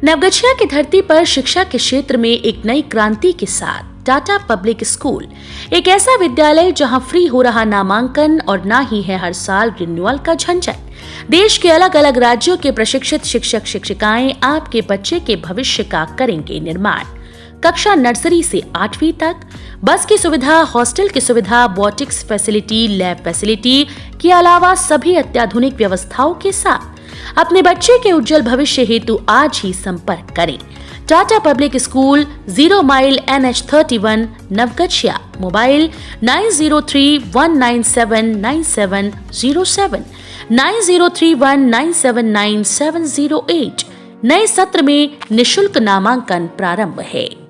नवगछिया की धरती पर शिक्षा के क्षेत्र में एक नई क्रांति के साथ टाटा पब्लिक स्कूल एक ऐसा विद्यालय जहां फ्री हो रहा नामांकन और ना ही है हर साल रिन्यूअल का झंझट। देश के अलग अलग राज्यों के प्रशिक्षित शिक्षक शिक्षिकाएं आपके बच्चे के भविष्य का करेंगे निर्माण। कक्षा नर्सरी से 8वीं तक बस की सुविधा, हॉस्टल की सुविधा, बोटिक्स फैसिलिटी, लैब फैसिलिटी के अलावा सभी अत्याधुनिक व्यवस्थाओं के साथ अपने बच्चे के उज्जवल भविष्य हेतु आज ही संपर्क करें। Tata public school, 0 mile NH31 Naugachia. Mobile 9031979707, 9031979708। नए सत्र में निशुल्क नामांकन प्रारंभ है।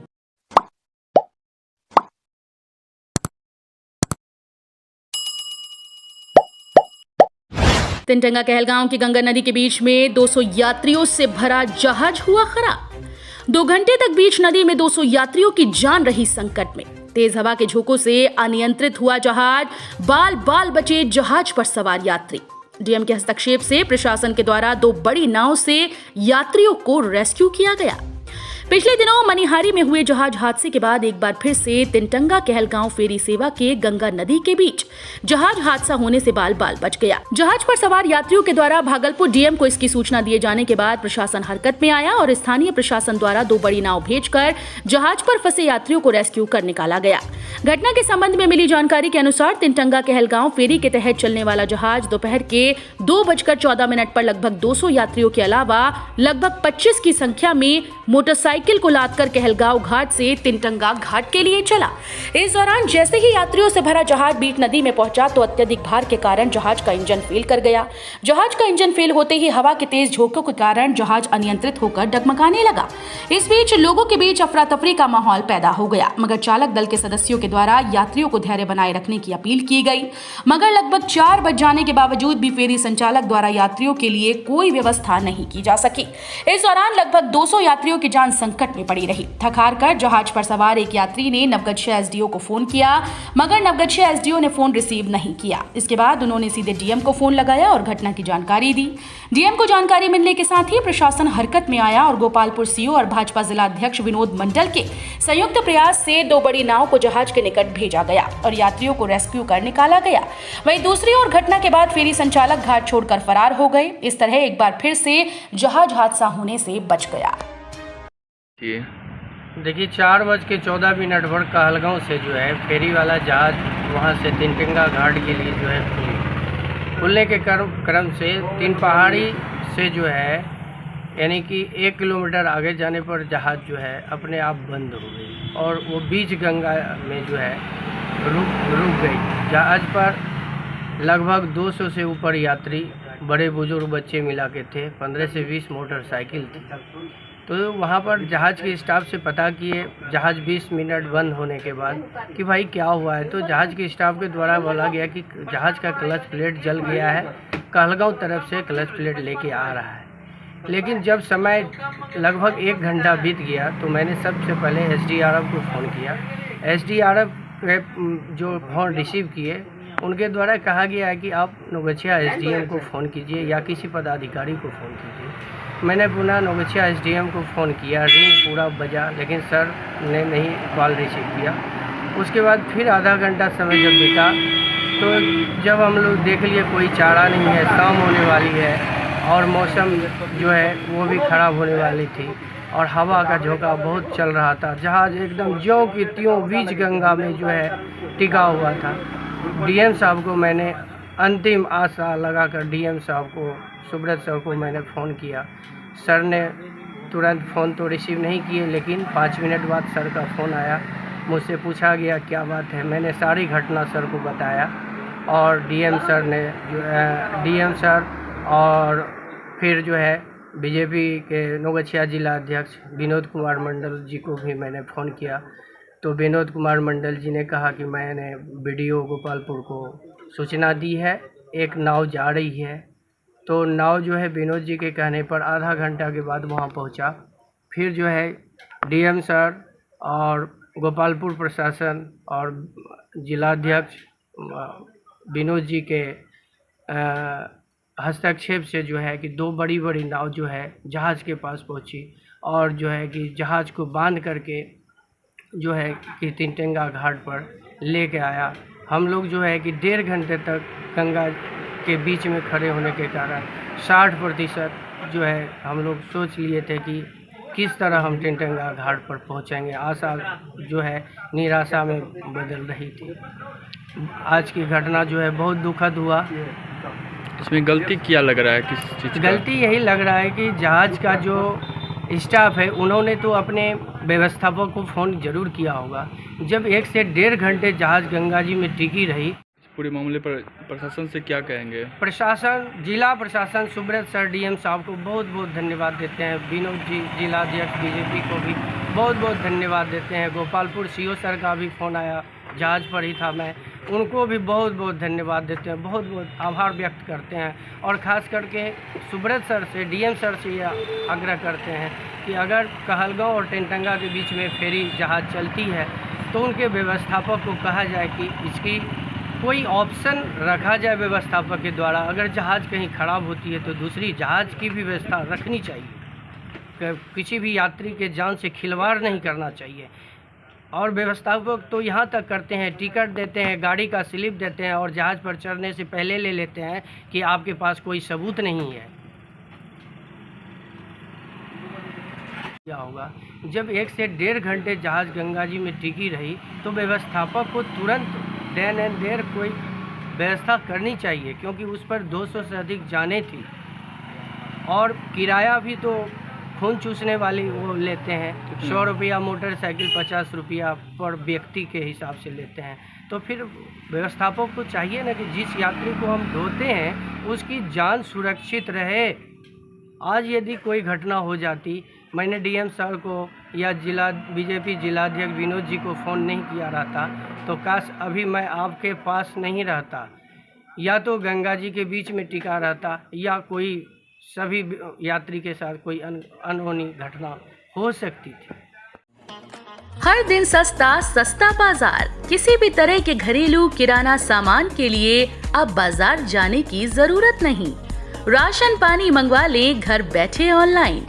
तिनटंगा कहलगांव की गंगा नदी के बीच में 200 यात्रियों से भरा जहाज हुआ खराब। 2 घंटे तक बीच नदी में 200 यात्रियों की जान रही संकट में। तेज हवा के झोंकों से अनियंत्रित हुआ जहाज, बाल बाल बचे जहाज पर सवार यात्री। डीएम के हस्तक्षेप से प्रशासन के द्वारा 2 बड़ी नाव से यात्रियों को रेस्क्यू किया गया। पिछले दिनों मनिहारी में हुए जहाज हादसे के बाद एक बार फिर से तिनटंगा कहलगांव फेरी सेवा के गंगा नदी के बीच जहाज हादसा होने से बाल बाल बच गया। जहाज पर सवार यात्रियों के द्वारा भागलपुर डीएम को इसकी सूचना दिए जाने के बाद प्रशासन हरकत में आया और स्थानीय प्रशासन द्वारा 2 बड़ी नाव भेजकर जहाज पर फंसे यात्रियों को रेस्क्यू कर निकाला गया। घटना के संबंध में मिली जानकारी के अनुसार तिनटंगा कहलगांव फेरी के तहत चलने वाला जहाज दोपहर के 2:14 पर लगभग 200 यात्रियों के अलावा लगभग 25 की संख्या में मोटरसाइकिल को लादकर कहलगांव घाट से तिनटंगा घाट के लिए चला। इस दौरान जैसे ही यात्रियों से भरा जहाज बीच नदी में पहुंचा तो अत्यधिक भार के कारण जहाज का इंजन फेल कर गया। जहाज का इंजन फेल होते ही हवा के तेज झोंकों के कारण जहाज अनियंत्रित होकर डगमगाने लगा। इस बीच लोगों के बीच अफरा तफरी का माहौल पैदा हो गया, मगर चालक दल के सदस्यों के द्वारा यात्रियों को धैर्य बनाए रखने की अपील की गई। मगर लगभग 4 बज जाने के बावजूद भी फेरी संचालक द्वारा यात्रियों के लिए कोई व्यवस्था नहीं की जा सकी। इस दौरान लगभग 200 यात्रियों की जान संकट में पड़ी रही। थक हार कर जहाज पर सवार एक यात्री ने नवगछिया एसडीओ को फोन किया, मगर नवगछिया एसडीओ ने फोन रिसीव नहीं किया। इसके बाद उन्होंने सीधे डीएम को फोन लगाया और घटना की जानकारी दी। डीएम को जानकारी मिलने के साथ ही प्रशासन हरकत में आया और गोपालपुर सीओ और भाजपा जिला अध्यक्ष विनोद मंडल के संयुक्त प्रयास से 2 बड़ी नाव को जहाज के निकट भेजा गया और यात्रियों को रेस्क्यू कर निकाला गया। वहीं दूसरी ओर घटना के बाद फेरी संचालक घाट छोड़कर फरार हो गए। इस तरह एक बार फिर से जहाज हादसा होने से बच गया। देखिए 4:14 पर कहलगांव से जो है फेरी वाला जहाज वहां से तिनटंगा घाट के लिए जो है खुलने के क्रम से तीन पहाड़ी से जो है यानी कि 1 किलोमीटर आगे जाने पर जहाज जो है अपने आप बंद हो गई और वो बीच गंगा में जो है रुक गई। जहाज पर लगभग 200 से ऊपर यात्री, बड़े बुजुर्ग, बच्चे मिला के थे। 15 से 20 मोटरसाइकिल थी। तो वहाँ पर जहाज के स्टाफ से पता किए जहाज 20 मिनट बंद होने के बाद कि भाई क्या हुआ है, तो जहाज के स्टाफ के द्वारा बोला गया कि जहाज का क्लच प्लेट जल गया है, कहलगांव तरफ से क्लच प्लेट लेके आ रहा है। लेकिन जब समय लगभग 1 घंटा बीत गया तो मैंने सबसे पहले एसडीआरएफ को फ़ोन किया। एसडीआरएफ जो फ़ोन रिसीव किए उनके द्वारा कहा गया है कि आप नवगछिया एसडीएम को फ़ोन कीजिए या किसी पदाधिकारी को फ़ोन कीजिए। मैंने पुनः नवगछिया एसडीएम को फ़ोन किया, रिंग पूरा बजा, लेकिन सर ने नहीं कॉल रिसीव किया। उसके बाद फिर आधा घंटा समय जब बीता तो जब हम लोग देख लिए कोई चारा नहीं है, शाम होने वाली है और मौसम जो है वो भी ख़राब होने वाली थी और हवा का झोंका बहुत चल रहा था। जहाज एकदम ज्यों की त्यों बीच गंगा में जो है टिका हुआ था। डीएम साहब को मैंने अंतिम आशा लगाकर डीएम साहब को, सुब्रत साहब को मैंने फ़ोन किया। सर ने तुरंत फ़ोन तो रिसीव नहीं किए, लेकिन 5 मिनट बाद सर का फ़ोन आया। मुझसे पूछा गया क्या बात है, मैंने सारी घटना सर को बताया और डीएम सर और फिर जो है बीजेपी के नवगछिया जिला अध्यक्ष विनोद कुमार मंडल जी को भी मैंने फ़ोन किया। तो विनोद कुमार मंडल जी ने कहा कि मैंने बीडीओ गोपालपुर को सूचना दी है, एक नाव जा रही है। तो नाव जो है विनोद जी के कहने पर आधा घंटा के बाद वहाँ पहुँचा। फिर जो है डीएम सर और गोपालपुर प्रशासन और जिलाध्यक्ष विनोद जी के हस्तक्षेप से जो है कि 2 बड़ी नाव जो है जहाज़ के पास पहुँची और जो है कि जहाज़ को बांध करके जो है कि तिनटेंगा घाट पर लेके आया। हम लोग जो है कि 1.5 घंटे तक गंगा के बीच में खड़े होने के कारण 60% जो है हम लोग सोच लिए थे कि किस तरह हम तिनटेंगा घाट पर पहुंचेंगे। आशा जो है निराशा में बदल रही थी। आज की घटना जो है बहुत दुखद हुआ। इसमें गलती क्या लग रहा है, किस चीज़ का? गलती यही लग रहा है कि जहाज़ का जो स्टाफ है उन्होंने तो अपने व्यवस्थापक को फ़ोन ज़रूर किया होगा। जब 1 से 1.5 घंटे जहाज़ गंगा जी में टिकी रही। पूरे मामले पर प्रशासन से क्या कहेंगे? प्रशासन, जिला प्रशासन सुब्रत सर डीएम साहब को बहुत बहुत धन्यवाद देते हैं। विनोद जी जिलाध्यक्ष बीजेपी को भी बहुत बहुत धन्यवाद देते हैं। गोपालपुर सीओ सर का भी फ़ोन आया, जहाज़ पर ही था मैं, उनको भी बहुत बहुत धन्यवाद देते हैं, बहुत बहुत आभार व्यक्त करते हैं। और ख़ास करके सुब्रत सर से, डीएम सर से यह आग्रह करते हैं कि अगर कहलगांव और टेनटंगा के बीच में फेरी जहाज़ चलती है तो उनके व्यवस्थापक को कहा जाए कि इसकी कोई ऑप्शन रखा जाए व्यवस्थापक के द्वारा। अगर जहाज़ कहीं ख़राब होती है तो दूसरी जहाज़ की भी व्यवस्था रखनी चाहिए। किसी भी यात्री के जान से खिलवाड़ नहीं करना चाहिए। और व्यवस्थापक तो यहाँ तक करते हैं, टिकट देते हैं, गाड़ी का स्लिप देते हैं और जहाज़ पर चढ़ने से पहले ले लेते हैं कि आपके पास कोई सबूत नहीं है। क्या होगा जब 1 से 1.5 घंटे जहाज़ गंगा जी में टिकी रही तो व्यवस्थापक को तुरंत देन एंड देर कोई व्यवस्था करनी चाहिए, क्योंकि उस पर 200 से अधिक जानें थी और किराया भी तो खून चूसने वाली वो लेते हैं। 100 रुपया मोटरसाइकिल, 50 रुपया पर व्यक्ति के हिसाब से लेते हैं। तो फिर व्यवस्थापक को चाहिए ना कि जिस यात्री को हम ढोते हैं उसकी जान सुरक्षित रहे। आज यदि कोई घटना हो जाती, मैंने डीएम सर को या बीजेपी जिलाध्यक्ष विनोद जी को फ़ोन नहीं किया रहता तो काश अभी मैं आपके पास नहीं रहता, या तो गंगा जी के बीच में टिका रहता या कोई सभी यात्री के साथ कोई अनहोनी घटना हो सकती थी। हर दिन सस्ता सस्ता बाजार। किसी भी तरह के घरेलू किराना सामान के लिए अब बाजार जाने की जरूरत नहीं। राशन पानी मंगवा लें घर बैठे ऑनलाइन।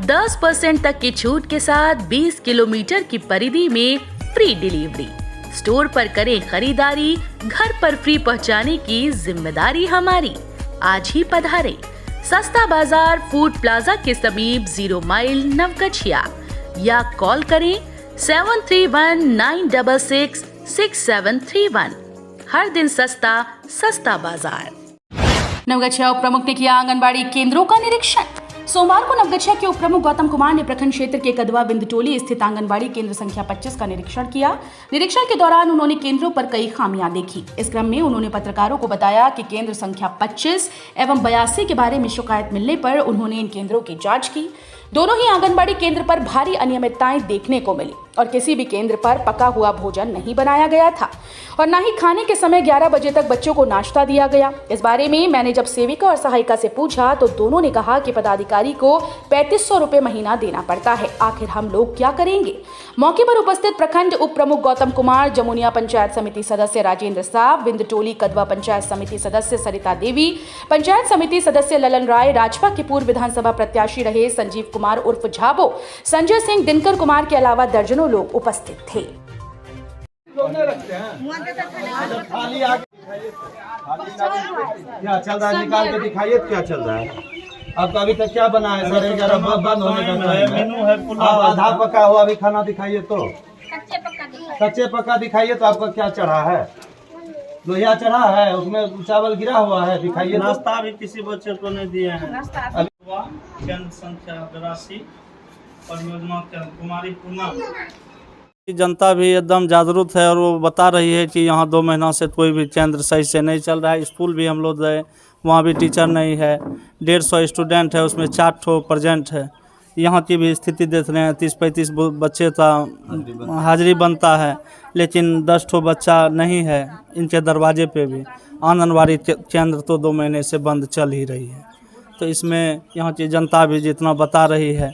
10% तक की छूट के साथ 20 किलोमीटर की परिधि में फ्री डिलीवरी। स्टोर पर करें खरीदारी, घर पर फ्री पहुंचाने की जिम्मेदारी हमारी। आज ही पधारें सस्ता बाजार फूड प्लाजा के समीप 0 माइल नवगछिया, या कॉल करें 7319666731। हर दिन सस्ता सस्ता बाजार। नवगछिया उप प्रमुख ने किया आंगनबाड़ी केंद्रों का निरीक्षण। सोमवार को नवगछिया के उप प्रमुख गौतम कुमार ने प्रखंड क्षेत्र के कदवा बिंदटोली स्थित आंगनबाड़ी केंद्र संख्या 25 का निरीक्षण किया। निरीक्षण के दौरान उन्होंने केंद्रों पर कई खामियां देखी। इस क्रम में उन्होंने पत्रकारों को बताया कि केंद्र संख्या 25 एवं 82 के बारे में शिकायत मिलने पर उन्होंने इन केंद्रों की जांच की। दोनों ही आंगनबाड़ी केंद्र पर भारी अनियमितताएं देखने को मिली और किसी भी केंद्र पर पका हुआ भोजन नहीं बनाया गया था और न ही खाने के समय 11 बजे तक बच्चों को नाश्ता दिया गया। इस बारे में मैंने जब सेविका और सहायिका से पूछा तो दोनों ने कहा कि पदाधिकारी को 3500 रुपए महीना देना पड़ता है। आखिर हम लोग क्या करेंगे? मौके पर उपस्थित प्रखंड उप प्रमुख गौतम कुमार, जमुनिया पंचायत समिति सदस्य राजेंद्र साहब, बिंदटोली कदवा पंचायत समिति सदस्य सरिता देवी, पंचायत समिति सदस्य ललन राय, राजपा के पूर्व विधानसभा प्रत्याशी रहे संजीव कुमार उर्फ झाबो, संजय सिंह, दिनकर कुमार के अलावा दर्जनों लोग उपस्थित थे। क्या चल रहा है, निकाल के दिखाइए क्या चल रहा है। आपका अभी तक क्या बना है सर? 11 बंद होने का टाइम है। आप आधा पका हुआ अभी खाना दिखाइए तो कच्चे पक्का दिखाइए तो आपका क्या चढ़ा है? लोहिया चढ़ा है, उसमें चावल गिरा हुआ है, दिखाइए। नाश्ता भी किसी बच्चे को नहीं दिए हैं। केंद्र संख्या 82 परियोजना कुमारी पूर्णा। जनता भी एकदम जागरूक है और वो बता रही है कि यहाँ 2 महीना से कोई भी केंद्र सही से नहीं चल रहा है। स्कूल भी हम लोग गए, वहाँ भी टीचर नहीं है। 150 स्टूडेंट है, उसमें 4 ठो प्रेजेंट है। यहाँ की भी स्थिति देख रहे हैं, 30-35 बच्चे का हाजिरी बनता है, लेकिन 10 ठो बच्चा नहीं है इनके दरवाजे पे भी। आंगनबाड़ी केंद्र तो 2 महीने से बंद चल ही रही है। तो इसमें यहाँ की जनता भी जितना बता रही है,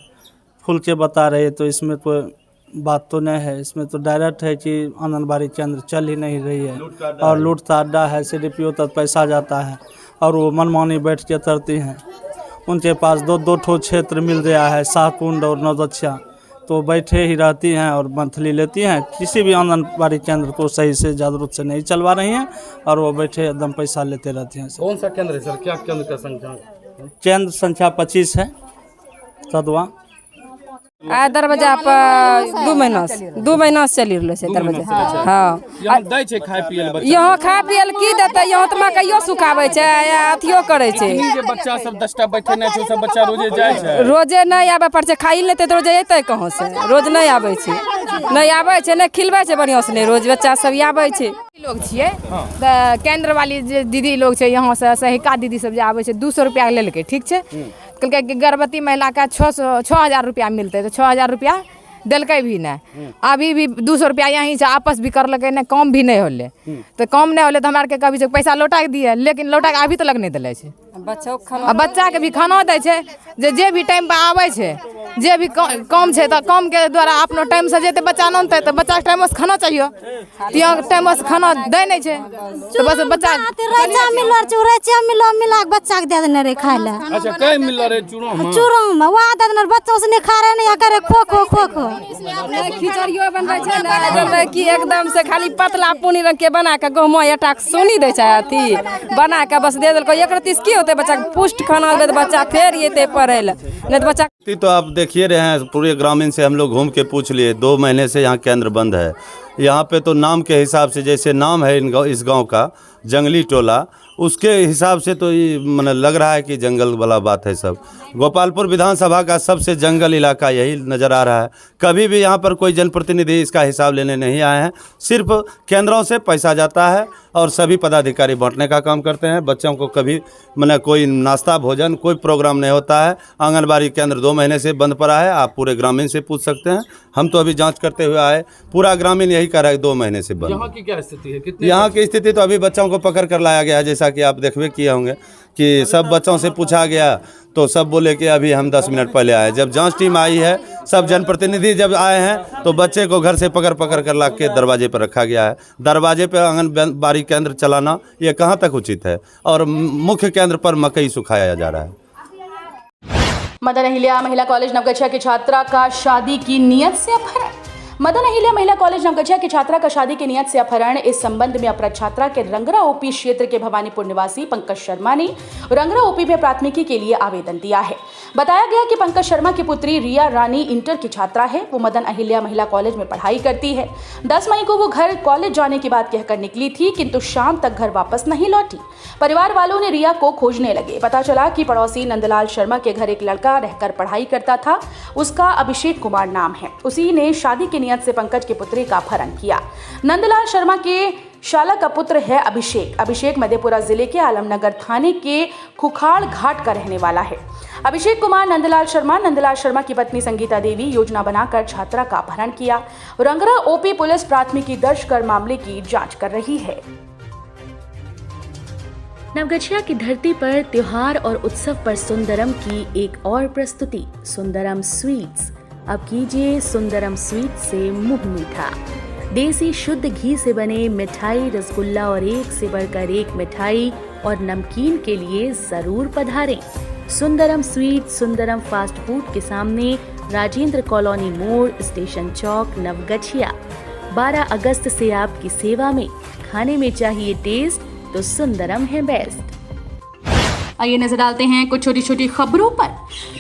खुल के बता रही है, तो इसमें कोई बात तो नहीं है। इसमें तो डायरेक्ट है कि आंगनबाड़ी केंद्र चल ही नहीं रही है और लूट का अड्डा है। CDPO तक पैसा जाता है और वो मनमानी बैठ के करती हैं। उनके पास दो ठो क्षेत्र मिल रहा है, शाहकुंड और नौदच्छा, तो बैठे ही रहती हैं और मंथली लेती हैं। किसी भी आंगनबाड़ी केंद्र को सही से जागरूक से नहीं चलवा रही हैं और वो बैठे एकदम पैसा लेते रहते हैं। कौन सा केंद्र है सर, क्या केंद्र का संख्या? केंद्र संख्या 25 है सदवा। दरवाजा पर 2 महीना से चली रहलो छै दरवाजा। हाँ, यहाँ दै छै खाय पियै ले बच्चा? यहाँ खाय पियै ले की देतै? यहाँ तऽ मकइयो सुखाबै छै या अथियो करे छै। जे बच्चा सब 10टा बैठे नै छै, सब बच्चा रोजे जाइ छै? रोजे नहीं आबे पर छै, खाई लेते तो रोजे अयतै कहाँ से? रोज नहीं आबे छै, नहीं आबे छै, नहीं खिलबै छै बढ़िया से, नहीं रोज बच्चा सब आबे छै। लोग छियै तऽ केंद्र वाली जे दीदी लोग छै, यहाँ से सहिका दीदी सब जे आबे छै 200 रुपया लेलकै, ठीक छै। कहलकै कि गर्भवती महिला का 6,000 रुपया मिलते, तो 6,000 रुपया दिलकै भी नहीं। अभी भी 200 रुपया यहीं से आपस भी करलकै, नहीं कम भी नहीं होले। तो कम नहीं होले तो हमरा के कभी से पैसा लौटा के दिए, लेकिन लौटा के अभी तक नहीं दिले छै। बच्चा के भी खाना दै छै, जे भी टाइम पर आवे छै, जे भी कम छै तो कम के द्वारा अपनो टाइम से जेते बच्चा ननते तो बच्चा के टाइम से खाना चाहिए, यहाँ टाइम से खाना दे नहीं छै, तो बस बच्चा रचा मिलो चूरचा मिला के बच्चा के दे देने रे खाय ले। अच्छा, कई मिल रहे चूरमा? चूरमा वहां दे देने, बच्चा से नहीं खा रहे, नहीं करे खो खिचड़ियो बनबै छै ना कि एकदम से खाली पतला पूनी रंग के बना के गहूम एटा सोनी दे छै, अथी बना के बस दे देलको। एक रत्ती की होते बच्चा के पुष्ट खाना दे, बच्चा फेर येते पढ़े ले, नहीं तो बच्चा। तो आप देखिए रहे हैं, पूरे ग्रामीण से हम लोग घूम के पूछ लिए, 2 महीने से यहाँ केंद्र बंद है। यहाँ पे तो नाम के हिसाब से, जैसे नाम है इस गांव का जंगली टोला, उसके हिसाब से तो ये मतलब लग रहा है कि जंगल वाला बात है सब। गोपालपुर विधानसभा का सबसे जंगल इलाका यही नज़र आ रहा है। कभी भी यहाँ पर कोई जनप्रतिनिधि इसका हिसाब लेने नहीं आए हैं। सिर्फ केंद्रों से पैसा जाता है और सभी पदाधिकारी बांटने का काम करते हैं। बच्चों को कभी मतलब कोई नाश्ता भोजन कोई प्रोग्राम नहीं होता है। आंगनबाड़ी केंद्र 2 महीने से बंद पड़ा है। आप पूरे ग्रामीण से पूछ सकते हैं, हम तो अभी जाँच करते हुए आए, पूरा ग्रामीण यही कह रहा है 2 महीने से बंद। यहाँ की क्या स्थिति है? कितने यहाँ की स्थिति तो अभी बच्चों को पकड़ कर लाया गया है, जैसा कि आप देखबे किए होंगे कि सब बच्चों से पूछा गया तो सब बोले कि अभी हम 10 मिनट पहले आए। जब जांच टीम आई है, सब जनप्रतिनिधि जब आए हैं तो बच्चे को घर से पकड़ कर ला के दरवाजे पर रखा गया है। दरवाजे पर आंगनबाड़ी केंद्र चलाना ये कहाँ तक उचित है? और मुख्य केंद्र पर मकई सुखाया जा रहा है। मदन अहिल्या महिला कॉलेज नवगछिया की छात्रा का शादी की नियत से अपहरण। मदन अहिल्या महिला कॉलेज नवगछिया की छात्रा का शादी की नियत से अपहरण। इस संबंध में अपराध छात्रा के रंगरा ओपी क्षेत्र के भवानीपुर निवासी पंकज शर्मा ने रंगरा ओपी में प्राथमिकी के लिए आवेदन दिया है। बताया गया कि पंकज शर्मा की पुत्री रिया रानी इंटर की छात्रा है। वो मदन अहिल्या महिला कॉलेज में पढ़ाई करती है। 10 मई को वो घर कॉलेज जाने की बात कहकर निकली थी, किंतु शाम तक घर वापस नहीं लौटी। परिवार वालों ने रिया को खोजने लगे। पता चला कि पड़ोसी नंदलाल शर्मा के घर एक लड़का रहकर पढ़ाई करता था, उसका अभिषेक कुमार नाम है। उसी ने शादी की नियत से पंकज की पुत्री का अपहरण किया। नंदलाल शर्मा के शाला का पुत्र है अभिषेक। अभिषेक मधेपुरा जिले के आलमनगर थाने के खुखाड़ घाट का रहने वाला है। अभिषेक कुमार नंदलाल शर्मा की पत्नी संगीता देवी योजना बनाकर छात्रा का अपहरण किया। रंगरा ओपी पुलिस प्राथमिकी दर्ज कर मामले की जांच कर रही है। नवगछिया की धरती पर त्योहार और उत्सव पर सुंदरम की एक और प्रस्तुति, सुंदरम स्वीट्स। अब कीजिए सुंदरम स्वीट से मुंह मीठा। देसी शुद्ध घी से बने मिठाई, रसगुल्ला और एक से बढ़कर एक मिठाई और नमकीन के लिए जरूर पधारें। Sundaram sweet Sundaram fast food के सामने, राजेंद्र कॉलोनी मोड़, स्टेशन चौक, नवगछिया। 12 अगस्त से आपकी सेवा में। खाने में चाहिए टेस्ट तो सुंदरम है बेस्ट। आइए नजर डालते हैं कुछ छोटी छोटी खबरों पर।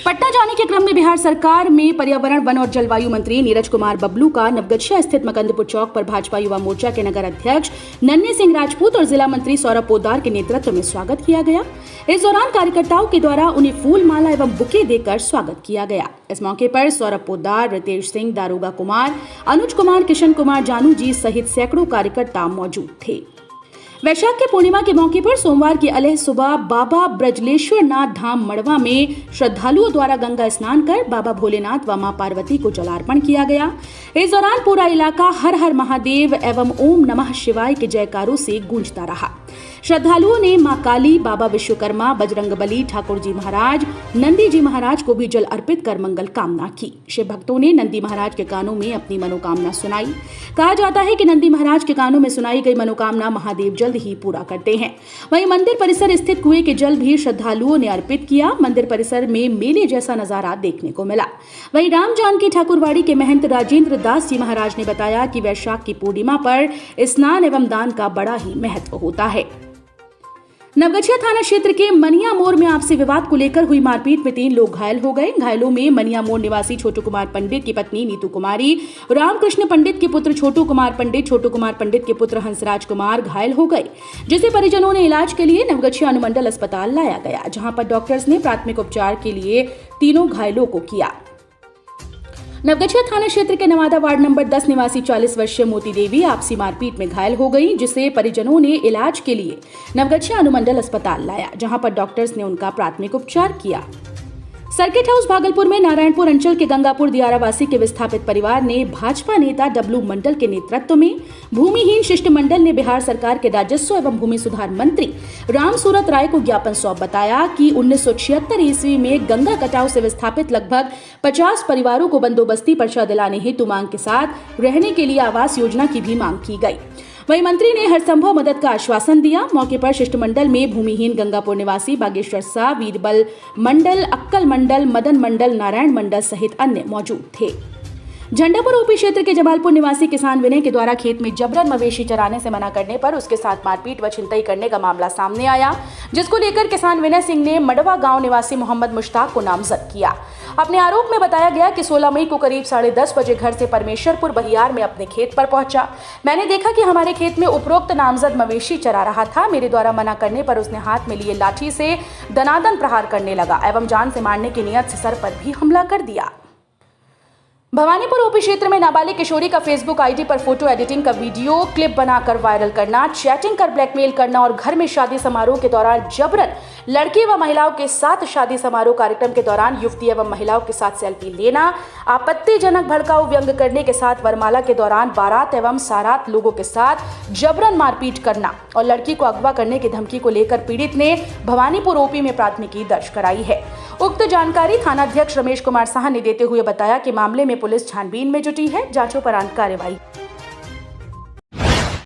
पटना जाने के क्रम में बिहार सरकार में पर्यावरण, वन और जलवायु मंत्री नीरज कुमार बबलू का नवगछिया स्थित मकंदपुर चौक पर भाजपा युवा मोर्चा के नगर अध्यक्ष नन्हे सिंह राजपूत और जिला मंत्री सौरभ पोद्दार के नेतृत्व में स्वागत किया गया। इस दौरान कार्यकर्ताओं के द्वारा उन्हें फूल माला एवं बुके देकर स्वागत किया गया। इस मौके पर सौरभ पोद्दार, रितेश सिंह, दारोगा कुमार, अनुज कुमार, किशन कुमार जानू जी सहित सैकड़ों कार्यकर्ता मौजूद थे। वैशाख के पूर्णिमा के मौके पर सोमवार की अलह सुबह बाबा ब्रजलेश्वर नाथ धाम मड़वा में श्रद्धालुओं द्वारा गंगा स्नान कर बाबा भोलेनाथ व मां पार्वती को जलार्पण किया गया। इस दौरान पूरा इलाका हर हर महादेव एवं ओम नमः शिवाय के जयकारों से गूंजता रहा। श्रद्धालुओं ने मां काली, बाबा विश्वकर्मा, बजरंगबली, ठाकुर जी महाराज, नंदी जी महाराज को भी जल अर्पित कर मंगल कामना की। शिव भक्तों ने नंदी महाराज के कानों में अपनी मनोकामना सुनाई। कहा जाता है कि नंदी महाराज के कानों में सुनाई गई मनोकामना महादेव जल्द ही पूरा करते हैं। वहीं मंदिर परिसर स्थित कुएं के जल भी श्रद्धालुओं ने अर्पित किया। मंदिर परिसर में मेले जैसा नजारा देखने को मिला। वहीं राम जानकी ठाकुरवाड़ी के महंत राजेंद्र दास जी महाराज ने बताया कि वैशाख की पूर्णिमा पर स्नान एवं दान का बड़ा ही महत्व होता है। नवगछिया थाना क्षेत्र के मनिया मोड़ में आपसी विवाद को लेकर हुई मारपीट में 3 लोग घायल हो गए। घायलों में मनिया मोड़ निवासी छोटू कुमार पंडित की पत्नी नीतू कुमारी, रामकृष्ण पंडित के पुत्र छोटू कुमार पंडित के पुत्र हंसराज कुमार घायल हो गए, जिसे परिजनों ने इलाज के लिए नवगछिया अनुमंडल अस्पताल लाया गया, जहां पर डॉक्टर्स ने प्राथमिक उपचार के लिए तीनों घायलों को किया। नवगछिया थाना क्षेत्र के नवादा वार्ड नंबर 10 निवासी 40 वर्षीय मोती देवी आपसी मारपीट में घायल हो गई, जिसे परिजनों ने इलाज के लिए नवगछिया अनुमंडल अस्पताल लाया, जहां पर डॉक्टर्स ने उनका प्राथमिक उपचार किया। सर्किट हाउस भागलपुर में नारायणपुर अंचल के गंगापुर दियारावासी के विस्थापित परिवार ने भाजपा नेता डब्लू मंडल के नेतृत्व में भूमिहीन शिष्टमंडल ने बिहार सरकार के राजस्व एवं भूमि सुधार मंत्री राम सूरत राय को ज्ञापन सौंप बताया कि 1976 ईस्वी में गंगा कटाव से विस्थापित लगभग 50 परिवारों को बंदोबस्ती पर्चा दिलाने हेतु मांग के साथ रहने के लिए आवास योजना की भी मांग की गई। वहीं मंत्री ने हर संभव मदद का आश्वासन दिया। मौके पर शिष्टमंडल में भूमिहीन गंगापुर निवासी बागेश्वर शाह, वीरबल मंडल, अक्कल मंडल, मदन मंडल, नारायण मंडल सहित अन्य मौजूद थे। झंडापुर ओपी क्षेत्र के जमालपुर निवासी किसान विनय के द्वारा खेत में जबरन मवेशी चराने से मना करने पर उसके साथ मारपीट व छिनतई करने का मामला सामने आया, जिसको लेकर किसान विनय सिंह ने मडवा गांव निवासी मोहम्मद मुश्ताक को नामजद किया। अपने आरोप में बताया गया कि 16 मई को करीब 10:30 बजे घर से परमेश्वरपुर बहियार में अपने खेत पर पहुंचा। मैंने देखा कि हमारे खेत में उपरोक्त नामजद मवेशी चरा रहा था। मेरे द्वारा मना करने पर उसने हाथ में लिए लाठी से दनादन प्रहार करने लगा एवं जान से मारने की नियत से सर पर भी हमला कर दिया। भवानीपुर ओपी क्षेत्र में नाबालिग किशोरी का फेसबुक आईडी पर फोटो एडिटिंग का वीडियो क्लिप बनाकर वायरल करना, चैटिंग कर ब्लैकमेल करना और घर में शादी समारोह के दौरान जबरन लड़की व महिलाओं के साथ शादी समारोह कार्यक्रम के दौरान युवती एवं महिलाओं के साथ सेल्फी लेना, आपत्तिजनक भड़काऊ व्यंग करने के साथ वरमाला के दौरान बारात एवं सारात लोगों के साथ जबरन मारपीट करना और लड़की को अगवा करने की धमकी को लेकर पीड़ित ने भवानीपुर ओपी में प्राथमिकी दर्ज कराई है। उक्त जानकारी थानाध्यक्ष रमेश कुमार साहा ने देते हुए बताया कि मामले में पुलिस छानबीन में जुटी है। जांचोपरांत कार्रवाई